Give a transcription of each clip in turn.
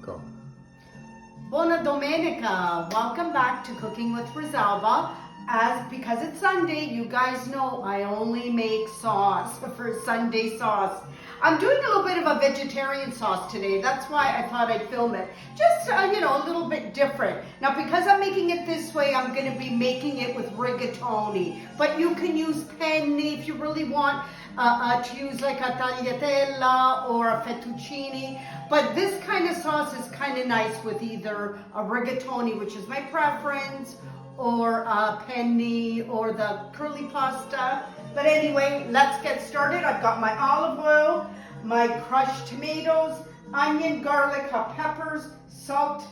Go. Buona domenica. Welcome back to Cooking with Rosalba. Because it's Sunday, you guys know I only make sauce for Sunday sauce. I'm doing a little bit of a vegetarian sauce today. That's why I thought I'd film it. Just, a little bit different. Now, because I'm making it this way, I'm going to be making it with rigatoni. But you can use penne if you really want to use like a tagliatella or a fettuccine. But this kind of sauce is kind of nice with either a rigatoni, which is my preference, or a penne or the curly pasta. But anyway, let's get started. I've got my olive oil, my crushed tomatoes, onion, garlic, hot peppers, salt,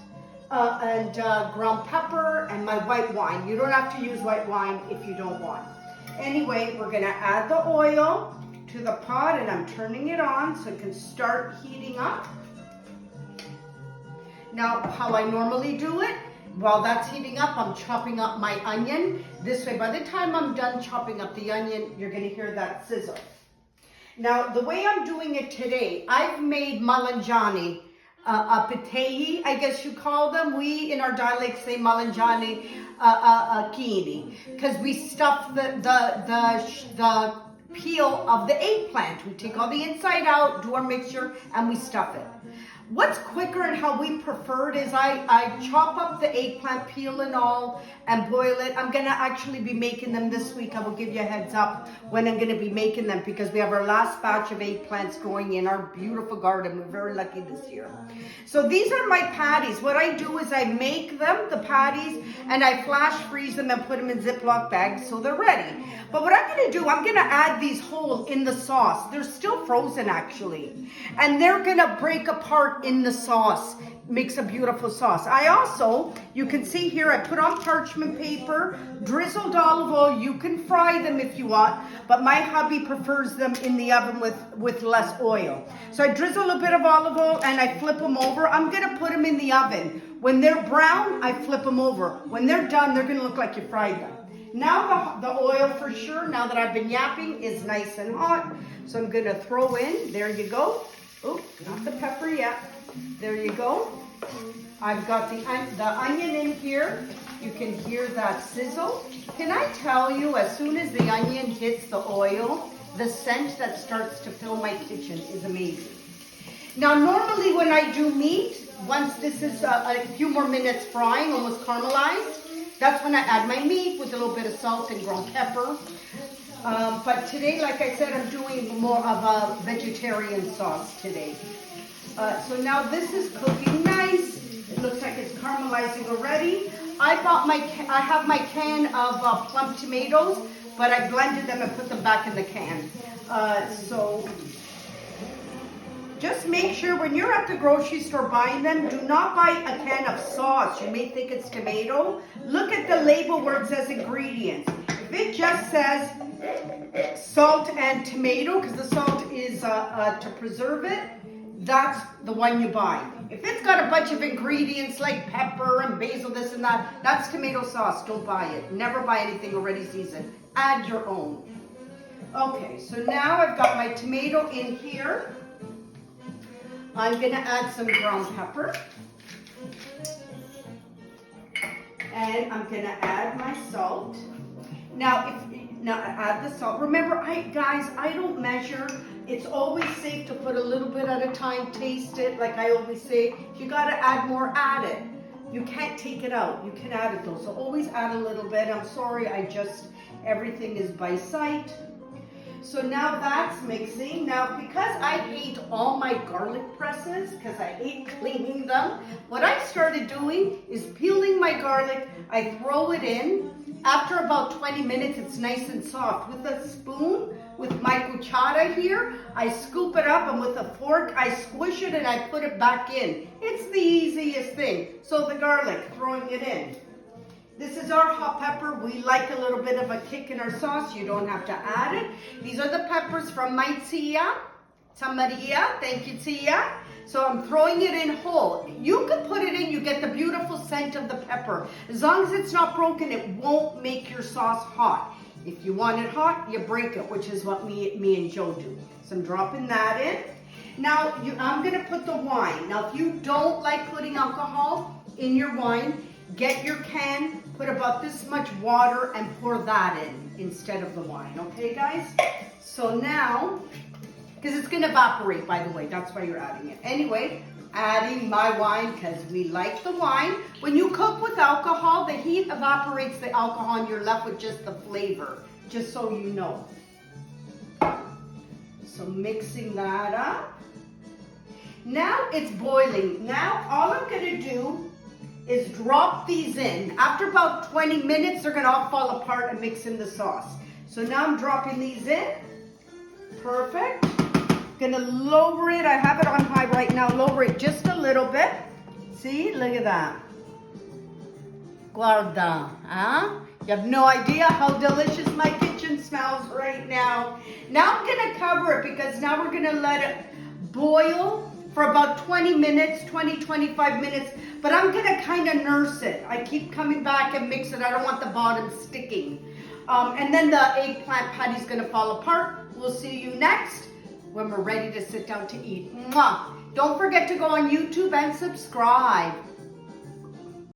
and ground pepper, and my white wine. You don't have to use white wine if you don't want. Anyway, we're gonna add the oil to the pot, and I'm turning it on so it can start heating up. Now, how I normally do it, while that's heating up, I'm chopping up my onion. This way, by the time I'm done chopping up the onion, you're gonna hear that sizzle. Now, the way I'm doing it today, I've made malangiani, patties, I guess you call them. We, in our dialect, say malangiani chini, because we stuff the peel of the eggplant. We take all the inside out, do our mixture, and we stuff it. What's quicker and how we prefer it is I chop up the eggplant, peel and all, and boil it. I'm going to actually be making them this week. I will give you a heads up when I'm going to be making them because we have our last batch of eggplants growing in our beautiful garden. We're very lucky this year. So these are my patties. What I do is I make them, the patties, and I flash freeze them and put them in Ziploc bags so they're ready. But what I'm going to do, I'm going to add these whole in the sauce. They're still frozen actually. And they're going to break apart in the sauce. Makes a beautiful sauce. I also, you can see here, I put on parchment paper, drizzled olive oil. You can fry them if you want, but my hubby prefers them in the oven with less oil. So I drizzle a bit of olive oil and I flip them over. I'm going to put them in the oven. When they're brown, I flip them over. When they're done, they're going to look like you fried them. Now the oil for sure, now that I've been yapping, is nice and hot. So I'm going to throw in, there you go. Oh, not the pepper yet. There you go. I've got the onion in here. You can hear that sizzle. Can I tell you, as soon as the onion hits the oil, the scent that starts to fill my kitchen is amazing. Now, normally when I do meat, once this is a few more minutes frying, almost caramelized, that's when I add my meat with a little bit of salt and ground pepper. But today, like I said, I'm doing more of a vegetarian sauce today. So now this is cooking nice. It looks like it's caramelizing already. I have my can of plum tomatoes, but I blended them and put them back in the can. So just make sure when you're at the grocery store buying them, do not buy a can of sauce. You may think it's tomato. Look at the label where it says ingredients. If it just says salt and tomato, because the salt is to preserve it, that's the one you buy. If it's got a bunch of ingredients like pepper and basil, this and that, that's tomato sauce. Don't buy it. Never buy anything already seasoned. Add your own. Okay, so now I've got my tomato in here. I'm going to add some ground pepper. And I'm going to add my salt. Now add the salt. Remember, guys, I don't measure. It's always safe to put a little bit at a time, taste it. Like I always say, if you got to add more, add it. You can't take it out. You can add it though. So always add a little bit. I'm sorry, everything is by sight. So now that's mixing. Now, because I hate all my garlic presses, because I hate cleaning them, what I started doing is peeling my garlic. I throw it in. After about 20 minutes, it's nice and soft. With a spoon, with my cuchara here, I scoop it up, and with a fork, I squish it and I put it back in. It's the easiest thing. So the garlic, throwing it in. This is our hot pepper. We like a little bit of a kick in our sauce. You don't have to add it. These are the peppers from my tia, Maria. Thank you, tia. So I'm throwing it in whole. You can put it in, you get the beautiful scent of the pepper. As long as it's not broken, it won't make your sauce hot. If you want it hot, you break it, which is what me and Joe do. So I'm dropping that in. Now, I'm gonna put the wine. Now, if you don't like putting alcohol in your wine, get your can, put about this much water and pour that in instead of the wine, okay guys? So now, because it's gonna evaporate, by the way, that's why you're adding it. Anyway, adding my wine because we like the wine. When you cook with alcohol, the heat evaporates the alcohol and you're left with just the flavor, just so you know. So mixing that up. Now it's boiling. Now all I'm gonna do is drop these in. After about 20 minutes, they're gonna all fall apart and mix in the sauce. So now I'm dropping these in. Perfect. Gonna lower it. I have it on high right now. Lower it just a little bit. See, look at that. Guarda, huh? You have no idea how delicious my kitchen smells right now. Now I'm gonna cover it because now we're gonna let it boil for about 20 minutes, 25 minutes, but I'm gonna kind of nurse it. I keep coming back and mix it. I don't want the bottom sticking. And then the eggplant patty's gonna fall apart. We'll see you next when we're ready to sit down to eat. Mwah! Don't forget to go on YouTube and subscribe.